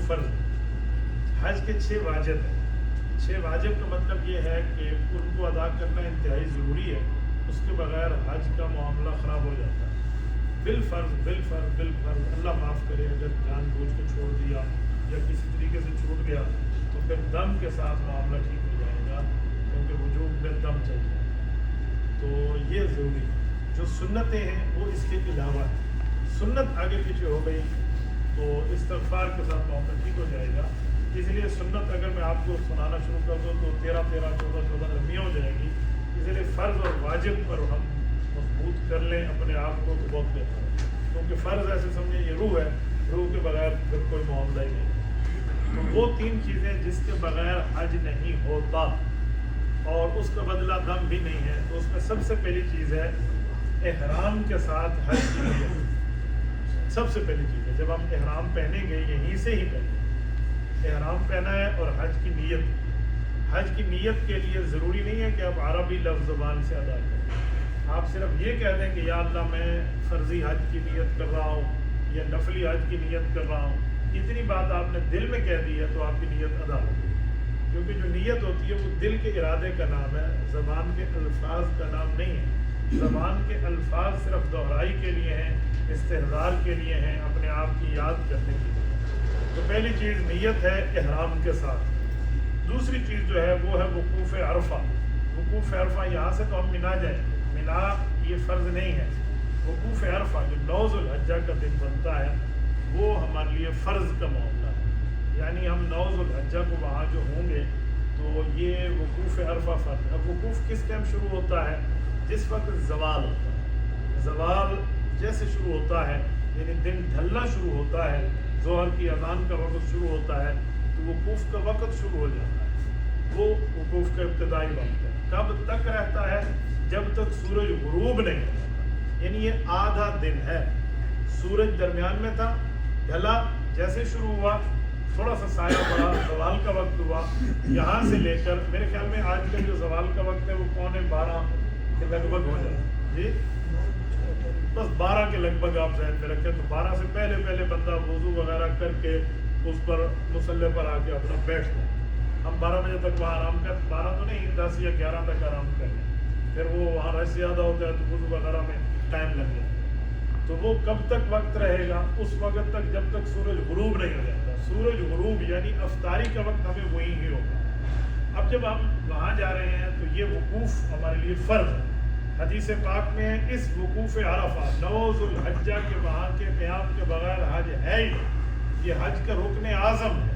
فرض ہیں. حج کے 6 واجب ہیں. 6 واجب کا مطلب یہ ہے کہ ان کو ادا کرنا انتہائی ضروری ہے. اس کے بغیر حج کا معاملہ خراب ہو جاتا ہے. بالفرض اللہ معاف کرے اگر جان بوجھ کے چھوڑ دیا یا کسی طریقے سے چھوٹ گیا تو پھر دم کے ساتھ معاملہ ٹھیک ہو جائے گا, کیونکہ وجوب میں دم چاہیے. تو یہ ضروری ہے. جو سنتیں ہیں وہ اس کے علاوہ ہیں. سنت آگے پیچھے ہو گئی تو استغفار کے ساتھ معاملہ ٹھیک ہو جائے گا. اس لیے سنت اگر میں آپ کو سنانا شروع کر دوں تو 13, 14 لمبیاں ہو جائیں گی. اس لیے فرض اور واجب پر ہم مضبوط کر لیں اپنے آپ کو تو بہت بہتر ہے. کیونکہ فرض ایسے سمجھیں یہ روح ہے, روح کے بغیر پھر کوئی معاملہ ہی نہیں. تو وہ 3 چیزیں جس کے بغیر حج نہیں ہوتا اور اس کا بدلہ دم بھی نہیں ہے. تو اس میں سب سے پہلی چیز ہے احرام کے ساتھ حج کی نیت. سب سے پہلی چیز ہے جب ہم احرام پہنیں گے یہیں سے ہی پہنیں. احرام پہنا ہے اور حج کی نیت. حج کی نیت کے لیے ضروری نہیں ہے کہ آپ عربی لفظ زبان سے ادا کریں. آپ صرف یہ کہہ دیں کہ یا اللہ میں فرضی حج کی نیت کر رہا ہوں یا نفلی حج کی نیت کر رہا ہوں. اتنی بات آپ نے دل میں کہہ دی ہے تو آپ کی نیت ادا ہوگی. کیونکہ جو نیت ہوتی ہے وہ دل کے ارادے کا نام ہے, زبان کے الفاظ کا نام نہیں ہے. زبان کے الفاظ صرف دہرائی کے لیے ہیں, استحضار کے لیے ہیں, اپنے آپ کی یاد کرنے کے لیے. تو پہلی چیز نیت ہے احرام کے ساتھ. دوسری چیز جو ہے وہ ہے وقوف عرفہ. وقوف عرفہ یہاں سے تو ہم منا جائیں, منا یہ فرض نہیں ہے. وقوف عرفہ جو 9 ذو الحجہ کا دن بنتا ہے وہ ہمارے لیے فرض کا معاملہ ہے. یعنی ہم 9 ذو الحجہ کو وہاں جو ہوں گے تو یہ وقوف عرفہ فرض. اب وقوف کس ٹائم شروع ہوتا ہے؟ جس وقت زوال ہوتا ہے. زوال جیسے شروع ہوتا ہے یعنی دن ڈھلنا شروع ہوتا ہے, ظہر کی اذان کا وقت شروع ہوتا ہے تو وقوف کا وقت شروع ہو جاتا ہے. وہ وقوف کا ابتدائی وقت ہے. کب تک رہتا ہے؟ جب تک سورج غروب نہیں ہوتا. یعنی یہ آدھا دن ہے. سورج درمیان میں تھا, ڈھلا, جیسے شروع ہوا تھوڑا سا سایہ پڑا, زوال کا وقت ہوا. یہاں سے لے کر میرے خیال میں آج کل جو زوال کا وقت ہے وہ 11:45 کے لگ بھگ ہو جائے. جی بس 12 کے لگ بھگ آپ ذہن میں رکھیں. تو 12 سے پہلے بندہ وضو وغیرہ کر کے اس پر مصلی پر آ کے اپنا بیٹھ جائے. ہم 12 بجے تک وہاں آرام کر, 12 تو نہیں 10 یا 11 تک آرام کر لیں. پھر وہ وہاں رش زیادہ ہوتا ہے تو وضو وغیرہ میں ٹائم لگ جاتا ہے. تو وہ کب تک وقت رہے گا؟ اس وقت تک جب تک سورج غروب نہیں ہو جاتا. سورج غروب یعنی افطاری کا وقت ہمیں وہی ہی ہوگا. اب جب ہم وہاں جا رہے ہیں تو یہ وقوف ہمارے لیے فرض ہے. حدیث پاک میں اس وقوف عرفہ 9 ذو الحجہ کے وہاں کے قیام کے بغیر حج ہے ہی. یہ حج کا رکن اعظم ہے.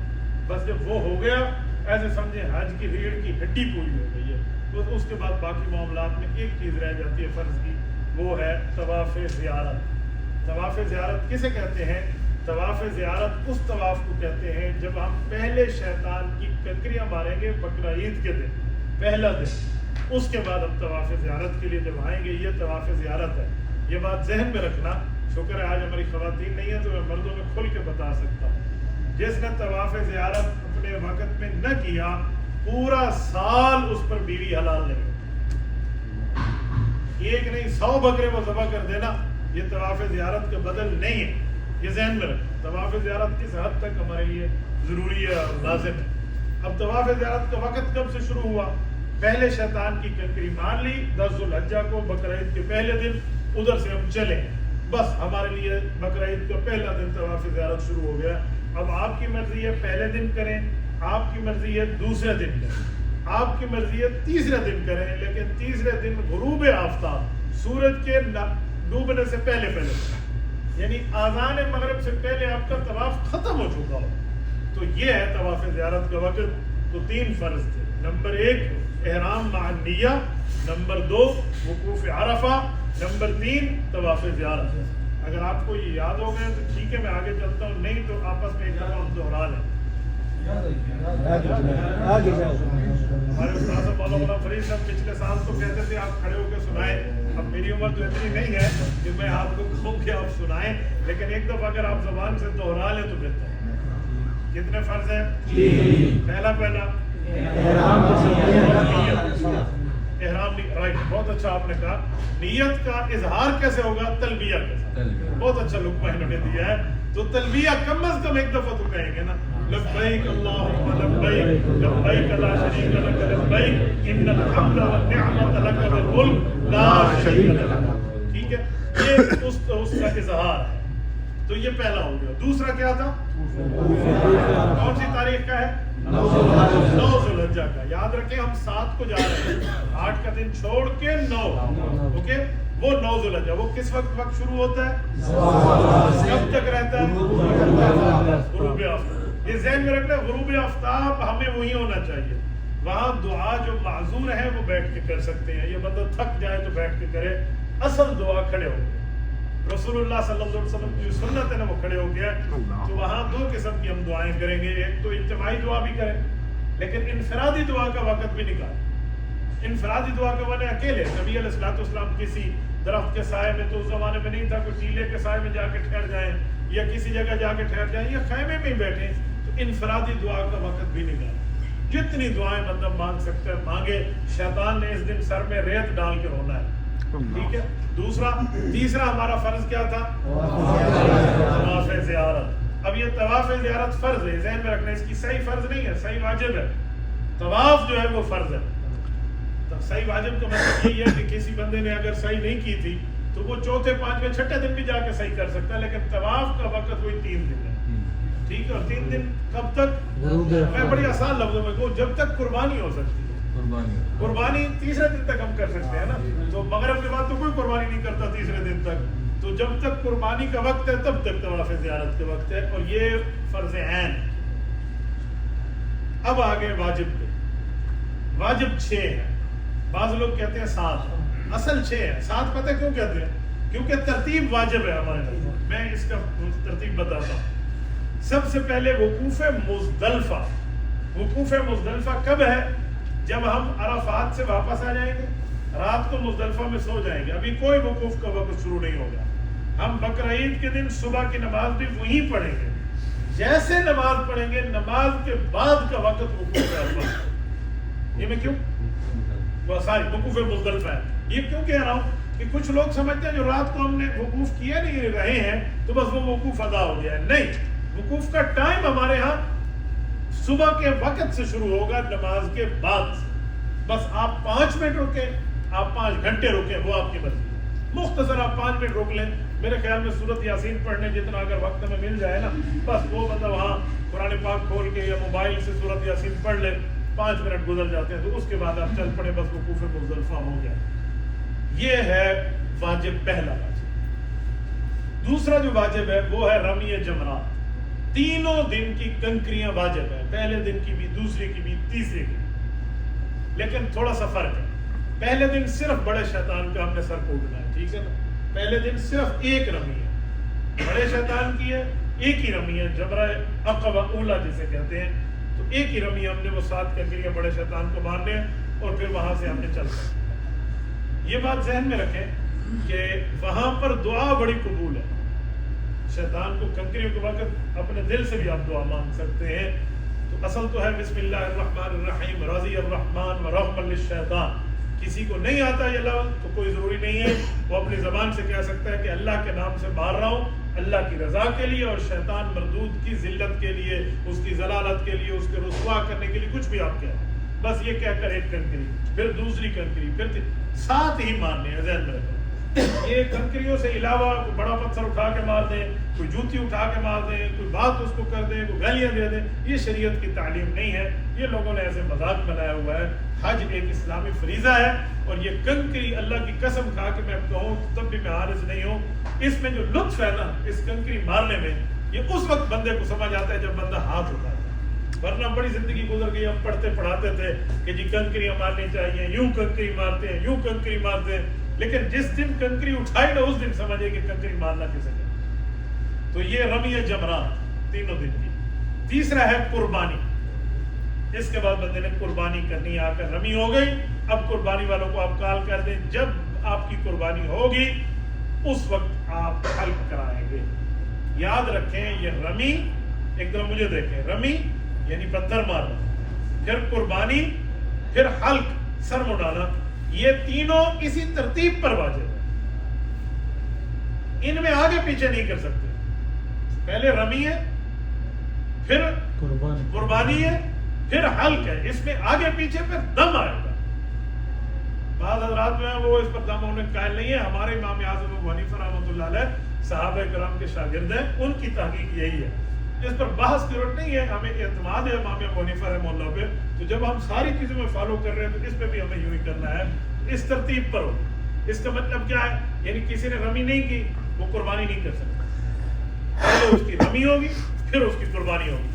بس جب وہ ہو گیا ایسے سمجھیں حج کی ریڑھ کی ہڈی پوری ہو گئی ہے. تو اس کے بعد باقی معاملات میں ایک چیز رہ جاتی ہے فرض کی, وہ ہے طواف زیارت. طواف زیارت کسے کہتے ہیں؟ طواف زیارت اس طواف کو کہتے ہیں جب ہم پہلے شیطان کی کنکریاں ماریں گے بقرہ عید کے دن, پہلا دن. اس کے بعد ہم طواف زیارت کے لیے جب آئیں گے یہ طواف زیارت ہے. یہ بات ذہن میں رکھنا. شکر ہے آج ہماری خواتین نہیں ہے تو میں مردوں میں کھل کے بتا سکتا ہوں. جس نے طواف زیارت اپنے وقت میں نہ کیا پورا سال اس پر بیوی حلال نہیں. ایک نہیں 100 بکرے وہ ذبح کر دینا, یہ طواف زیارت کا بدل نہیں ہے. یہ ذہن میں رکھ. طواف زیارت کس حد تک ہمارے لیے ضروری ہے اور لازم ہے. اب طواف زیارت کا وقت کب سے شروع ہوا؟ پہلے شیطان کی کنکری مار لی 10 ذو الحجہ کو, بقرہ عید کے پہلے دن. ادھر سے ہم چلے, بس ہمارے لیے بقرہ عید کا پہلا دن طواف زیارت شروع ہو گیا. اب آپ کی مرضی ہے پہلے دن کریں, آپ کی مرضی ہے دوسرے دن کریں, آپ کی مرضی ہے تیسرے دن کریں, لیکن تیسرے دن غروب آفتاب سورج کے ڈوبنے سے پہلے یعنی آذان مغرب سے پہلے آپ کا طواف ختم ہو چکا ہو. تو یہ ہے طواف زیارت کا وقت. تو 3 فرض تھے. نمبر 1 احرام مع النیہ, نمبر 2 وقوف عرفہ, نمبر 3 طواف زیارت. اگر آپ کو یہ یاد ہو گئے تو ٹھیک ہے میں آگے چلتا ہوں, نہیں تو آپس میں ایک دفعہ ہم دوہرا لیں. ہمارے استاد مولانا فرید صاحب پچھلے سال تو کہتے تھے آپ کھڑے ہو کے سنائیں. اب میری عمر تو اتنی نہیں ہے کہ میں آپ کو کہوں کہ آپ سنائیں, لیکن ایک دفعہ اگر آپ زبان سے دوہرا لیں تو بہتر ہے. کتنے فرض ہیں؟ پہلا احرام. رائٹ, بہت اچھا آپ نے کہا. نیت کا اظہار کیسے ہوگا؟ تلبیہ کے ساتھ. بہت اچھا لقمہ انہوں نے دیا ہے. تو تلبیہ کم از کم ایک دفعہ تو کہیں گے نا. لبیک اللہم لبیک لبیک لا شریک لک لبیک ان الحمد والنعمت لک والملک لا شریک لک. ٹھیک ہے, یہ اس کا اظہار ہے. تو یہ پہلا ہو گیا. دوسرا کیا تھا؟ کون سی تاریخ کا ہے؟ 9 ذوالحجہ کا. یاد رکھیں ہم 7 کو جا رہے ہیں, 8 کا دن چھوڑ کے 9. اوکے, وہ 9 ذوالحجہ وہ کس وقت شروع ہوتا ہے؟ کب تک رہتا ہے؟ غروب آفتاب. یہ ذہن میں رکھنا, غروب آفتاب ہمیں وہی ہونا چاہیے. وہاں دعا جو معذور ہے وہ بیٹھ کے کر سکتے ہیں, یہ بندہ تھک جائے تو بیٹھ کے کرے. اصل دعا کھڑے ہو گئے. رسول اللہ صلی اللہ علیہ وسلم کی سنت ہے نا, وہ کھڑے ہو گیا. تو وہاں 2 قسم کی ہم دعائیں کریں گے. ایک تو اجتماعی دعا بھی کریں, لیکن انفرادی دعا کا وقت بھی نکالیں. انفرادی دعا کا معنی اکیلے. نبی علیہ الصلوۃ والسلام کسی درخت کے سائے میں, تو اس زمانے میں نہیں تھا, کوئی ٹیلے کے سائے میں جا کے ٹھہر جائیں یا کسی جگہ جا کے ٹھہر جائیں یا خیمے میں ہی بیٹھیں. تو انفرادی دعا کا وقت بھی نکالیں. جتنی دعائیں مطلب مانگ سکتے ہیں مانگے. شیطان نے اس دن سر میں ریت ڈال کے رونا ہے. ٹھیک ہے. تیسرا ہمارا فرض کیا تھا؟ طواف زیارت. اب یہ طواف زیارت فرض ہے, ذہن میں رکھنا. اس کی صحیح فرض نہیں ہے, صحیح واجب ہے. طواف جو ہے وہ فرض ہے. صحیح واجب کا مطلب یہ ہے کہ کسی بندے نے اگر صحیح نہیں کی تھی تو وہ چوتھے, پانچویں, چھٹے دن بھی جا کے صحیح کر سکتا ہے. لیکن طواف کا وقت وہی 3 دن ہے. ٹھیک ہے. اور 3 دن کب تک؟ میں بڑی آسان لفظوں میں کہوں, جب تک قربانی ہو سکتی ہے. قربانی تیسرے دن تک ہم کر سکتے ہیں نا. تو مغرب کے بعد تو کوئی قربانی نہیں کرتا تیسرے دن تک. تو جب تک قربانی کا وقت ہے تب تک طواف زیارت کے وقت ہے, اور یہ فرض عین. اب آگے واجب پہ. واجب 6 ہے. بعض لوگ کہتے ہیں 7, اصل 6 ہے. 7 پتہ کیوں کہتے ہیں؟ کیونکہ ترتیب واجب ہے ہمارے نزدیک. میں اس کا ترتیب بتاتا ہوں. سب سے پہلے وقوف مزدلفہ. وقوف مزدلفہ کب ہے؟ جب ہم عرفات سے واپس آ جائیں گے, رات کو مزدلفہ میں سو جائیں گے. ابھی کوئی وقوف کا وقت شروع نہیں ہوگا. ہم بقرعید کے دن صبح کی نماز بھی وہیں پڑھیں گے. جیسے نماز پڑھیں گے, نماز کے بعد کا وقت وقوف عرفہ. یہ میں کیوں وقوف مزدلفہ ہے یہ کیوں کہہ رہا ہوں کہ کچھ لوگ سمجھتے ہیں جو رات کو ہم نے وقوف کیے نہیں رہے ہیں تو بس وہ وقوف ادا ہو گیا ہے. نہیں, وقوف کا ٹائم ہمارے ہاں صبح کے وقت سے شروع ہوگا, نماز کے بعد. بس آپ 5 منٹ رکیں, آپ 5 گھنٹے رکیں, وہ آپ کی مرضی. مختصر آپ 5 منٹ روک لیں. میرے خیال میں سورت یاسین پڑھنے جتنا اگر وقت میں مل جائے نا, بس وہ بندہ وہاں قرآن پاک کھول کے یا موبائل سے سورت یاسین پڑھ لے, 5 منٹ گزر جاتے ہیں. تو اس کے بعد آپ چل پڑے, بس وقوف مزدلفہ ہو گیا. یہ ہے واجب, پہلا واجب. دوسرا جو واجب ہے وہ ہے رمی جمرات. تینوں دن کی کنکریاں واجب ہے, پہلے دن کی بھی, دوسرے کی بھی, تیسرے کی. لیکن تھوڑا سا فرق ہے. پہلے دن صرف بڑے شیطان کا ہم نے سر کوٹنا ہے. ٹھیک ہے نا, پہلے دن صرف ایک رمی ہے, بڑے شیطان کی ہے, ایک ہی رمی ہے, جبرہ عقبہ اولا جسے کہتے ہیں. تو ایک ہی رمی ہم نے وہ 7 کنکریاں بڑے شیطان کو مارنے ہیں, اور پھر وہاں سے ہم نے چل پڑنا. یہ بات ذہن میں رکھیں کہ وہاں پر دعا بڑی قبول ہے. شیطان کو کنکریوں کے وقت اپنے دل سے بھی آپ دعا مانگ سکتے ہیں. تو اصل تو ہے بسم اللہ الرحمن الرحیم, رضی الرحمن ورحم للشیطان. کسی کو نہیں آتا یہ لفظ تو کوئی ضروری نہیں ہے, وہ اپنی زبان سے کہہ سکتا ہے کہ اللہ کے نام سے مار رہا ہوں, اللہ کی رضا کے لیے, اور شیطان مردود کی ذلت کے لیے, اس کی ضلالت کے لیے, اس کے رسوا کرنے کے لیے, کچھ بھی آپ کہیں. بس یہ کہہ کر ایک کنکری, پھر دوسری کنکری, پھر 7 ہی مارنے ہیں. ذہن میں رکھیں, یہ کنکریوں سے علاوہ کوئی بڑا پتھر اٹھا کے مار دیں, کوئی جوتی اٹھا کے مار دیں, کوئی بات اس کو کر دیں, کوئی گالیاں دے دیں, یہ شریعت کی تعلیم نہیں ہے. یہ لوگوں نے ایسے مذاق بنایا ہوا ہے. حج ایک اسلامی فریضہ ہے, اور یہ کنکری اللہ کی قسم کھا کے میں کہوں تب بھی میں حارث نہیں ہوں. اس میں جو لطف ہے نا اس کنکری مارنے میں, یہ اس وقت بندے کو سمجھ آتا ہے جب بندہ ہاتھ اٹھاتا ہے. ورنہ بڑی زندگی گزر گئی, ہم پڑھتے پڑھاتے تھے کہ جی کنکریاں مارنی چاہیے, یوں کنکری مارتے ہیں, یوں کنکری مارتے ہیں. لیکن جس دن کنکری اٹھائی نا اس دن سمجھے کہ کنکری مارنا کسے ہے. تو یہ رمی جمرات تینوں دن کی. تیسرا ہے قربانی. اس کے بعد بندے نے قربانی کرنی, آ کر رمی ہو گئی. اب قربانی والوں کو آپ کال کر دیں, جب آپ کی قربانی ہوگی اس وقت آپ حلق کرائیں گے. یاد رکھیں یہ رمی, ایک دفعہ مجھے دیکھیں, رمی یعنی پتھر مارنا, پھر قربانی, پھر حلق سر مڈانا, یہ تینوں اسی ترتیب پر واجب ہے. ان میں آگے پیچھے نہیں کر سکتے. پہلے رمی ہے, پھر قربانی ہے، پھر حلق ہے، اس میں آگے پیچھے پھر دم آئے گا. بعض حضرات میں وہ اس پر دم ہونے قائل نہیں ہے. ہمارے امام اعظم ابو حنیفہ رحمۃ اللہ علیہ صحابہ کرام کے شاگرد ہیں، ان کی تحقیق یہی ہے. اس پر بحث کی ضرورت نہیں ہے، ہمیں اعتماد ہے امام ابو حنیفہ رحمۃ اللہ پہ. تو جب ہم ساری چیزوں میں فالو کر رہے ہیں تو اس پہ بھی ہمیں یوں ہی کرنا ہے، اس ترتیب پر ہو. اس کا مطلب کیا ہے؟ یعنی کسی نے رمی نہیں کی وہ قربانی نہیں کر سکتا. پہلے اس کی رمی ہوگی پھر اس کی قربانی ہوگی.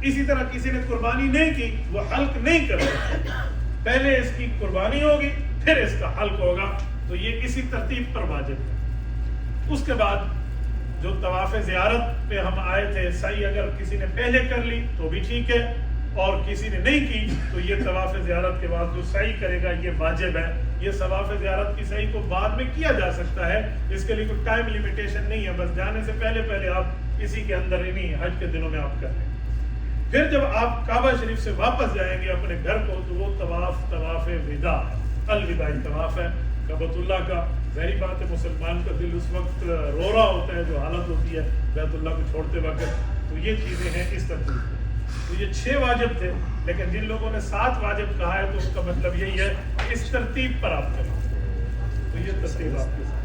اسی طرح کسی نے قربانی نہیں کی وہ حلق نہیں کر سکتا. پہلے اس کی قربانی ہوگی پھر اس کا حلق ہوگا. تو یہ اسی ترتیب پر واجب ہے. اس کے بعد جو طواف زیارت پہ ہم آئے تھے، سعی اگر کسی نے پہلے کر لی تو بھی ٹھیک ہے، اور کسی نے نہیں کی تو یہ طواف زیارت کے بعد جو سعی کرے گا یہ واجب ہے. یہ طواف زیارت کی سعی کو بعد میں کیا جا سکتا ہے، اس کے لیے کوئی ٹائم لیمیٹیشن نہیں ہے. بس جانے سے پہلے آپ اسی کے اندر انہی حج کے دنوں میں آپ کر لیں. پھر جب آپ کعبہ شریف سے واپس جائیں گے اپنے گھر کو تو وہ طواف وداع الوداعی طواف ہے کعبۃ اللہ کا. ظاہری بات ہے مسلمان کا دل اس وقت رو رہا ہوتا ہے جو حالت ہوتی ہے بیت اللہ کو چھوڑتے وقت. تو یہ چیزیں ہیں اس ترتیب میں. تو یہ 6 واجب تھے، لیکن جن لوگوں نے 7 واجب کہا ہے تو اس کا مطلب یہی ہے کہ اس ترتیب پر آپ کریں. تو یہ ترتیب آپ کے ساتھ.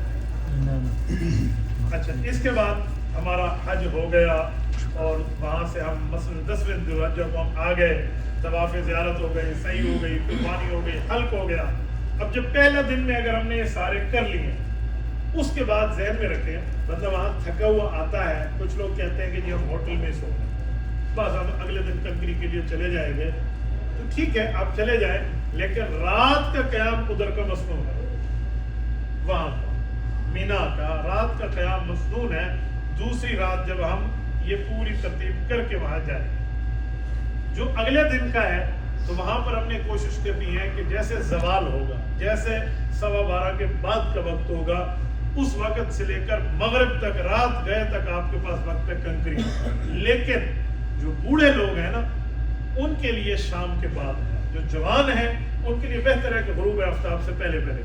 اچھا، اس کے بعد ہمارا حج ہو گیا اور وہاں سے ہم مثلا 10ویں ذوالحجہ کو ہم آ گئے، طواف زیارت ہو گئی، سعی ہو گئی، قربانی ہو گئی، حلق ہو گیا. اب جب پہلا دن میں اگر ہم نے یہ سارے کر لیے، اس کے بعد ذہن میں رکھیں، مطلب وہاں تھکا ہوا آتا ہے. کچھ لوگ کہتے ہیں کہ جی ہم ہوٹل میں سو گئے، بس ہم اگلے دن کنکری کے لیے چلے جائیں گے. تو ٹھیک ہے آپ چلے جائیں، لیکن رات کا قیام ادھر کا مسنون ہے. وہاں مینا کا رات کا قیام مسنون ہے. دوسری رات جب ہم یہ پوری ترتیب کر کے وہاں جائیں گے، جو اگلے دن کا ہے تو وہاں پر ہم نے کوشش کرنی ہے کہ جیسے زوال ہوگا، جیسے 12:15 کے بعد کا وقت ہوگا، اس وقت سے لے کر مغرب تک، رات گئے تک آپ کے پاس وقت ہے کنکری. لیکن جو بوڑھے لوگ ہیں نا ان کے لیے شام کے بعد ہے. جو جوان ہیں ان کے لیے بہتر ہے کہ غروب آفتاب سے پہلے کریں.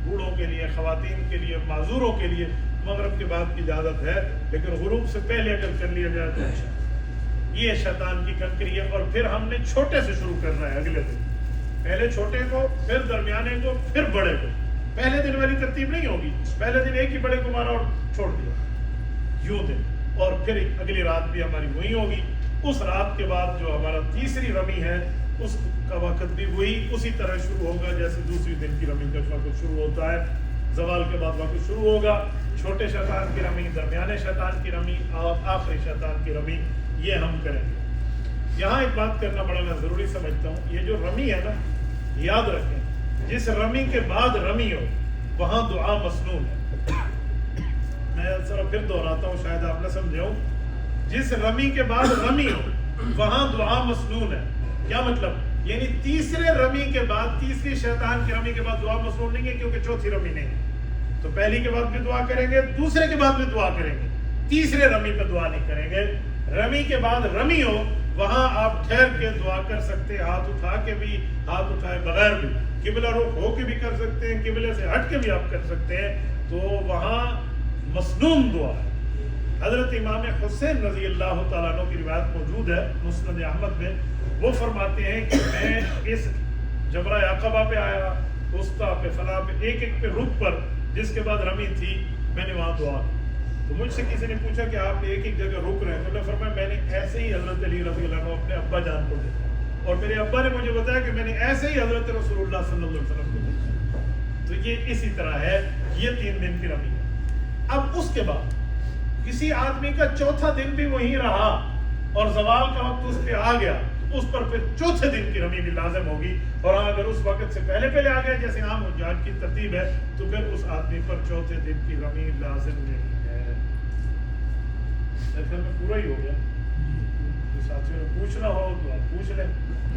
بوڑھوں کے لیے، خواتین کے لیے، معذوروں کے لیے مغرب کے بعد کی اجازت ہے، لیکن غروب سے پہلے اگر کر لیا جائے تو اچھا. یہ شیطان کی کنکری ہے. اور پھر ہم نے چھوٹے سے شروع کرنا ہے اگلے دن. پہلے چھوٹے کو، پھر درمیانے کو، پھر بڑے کو. پہلے دن والی ترتیب نہیں ہوگی، پہلے دن ایک ہی بڑے کو مارا اور چھوڑ دیا، یوں دن. اور پھر اگلی رات بھی ہماری وہی ہوگی. اس رات کے بعد جو ہمارا تیسری رمی ہے اس کا وقت بھی وہی اسی طرح شروع ہوگا جیسے دوسری دن کی رمی کا وقت شروع ہوتا ہے. زوال کے بعد وقت شروع ہوگا. چھوٹے شیطان کی رمی، درمیانے شیطان کی رمی اور آخری شیطان کی رمی، یہ ہم کریں گے. یہاں ایک بات کرنا بڑا میں ضروری سمجھتا ہوں. یہ جو رمی ہے نا، یاد رکھیں جس رمی کے بعد رمی ہو وہاں دعا مسنون ہے. میں ذرا پھر دہراتا ہوں، شاید آپ نہ سمجھے ہوں. جس رمی کے بعد رمی ہو وہاں دعا مسنون ہے. کیا مطلب؟ یعنی تیسرے رمی کے بعد، تیسری شیطان کی رمی کے بعد دعا مسنون نہیں ہے، کیونکہ چوتھی رمی نہیں ہے. تو پہلی کے بعد بھی دعا کریں گے، دوسرے کے بعد بھی دعا کریں گے، تیسرے رمی پہ دعا نہیں کریں گے. رمی کے بعد رمی ہو وہاں آپ ٹھہر کے دعا کر سکتے ہیں، ہاتھ اٹھا کے بھی، ہاتھ اٹھائے بغیر بھی، قبلہ رخ ہو کے بھی کر سکتے ہیں، قبلے سے ہٹ کے بھی آپ کر سکتے ہیں. تو وہاں مسنون دعا ہے. حضرت امام حسین رضی اللہ تعالیٰ عنہ کی روایت موجود ہے مسند احمد میں. وہ فرماتے ہیں کہ میں اس جبرہ عقبہ پہ آیا، وسطیٰ پہ، فلاں پہ، ایک ایک پہ رک پر جس کے بعد رمی تھی میں نے وہاں دعا. تو مجھ سے کسی نے پوچھا کہ آپ ایک ایک جگہ رک رہے ہیں، تو میں فرمایا میں نے ایسے ہی حضرت علی رضی اللہ عنہ اپنے ابا جان کو دیکھا، اور میرے ابا نے مجھے بتایا کہ میں نے ایسے ہی حضرت رسول اللہ صلی اللہ علیہ وسلم کو دیکھا. تو یہ اسی طرح ہے. یہ 3 دن کی رمی ہے. اب اس کے بعد کسی آدمی کا چوتھا دن بھی وہیں رہا اور زوال کا وقت اس پہ آ گیا، اس پر پھر چوتھے دن کی رمی بھی لازم ہوگی. اور اگر اس وقت سے پہلے آ گئے جیسے عام حجاج کی ترتیب ہے تو پھر اس آدمی پر چوتھے دن کی رمی لازم نہیں ہے. میں پورا ہی ہو گیا. ساتھیوں نے پوچھنا ہو تو آپ پوچھ لیں.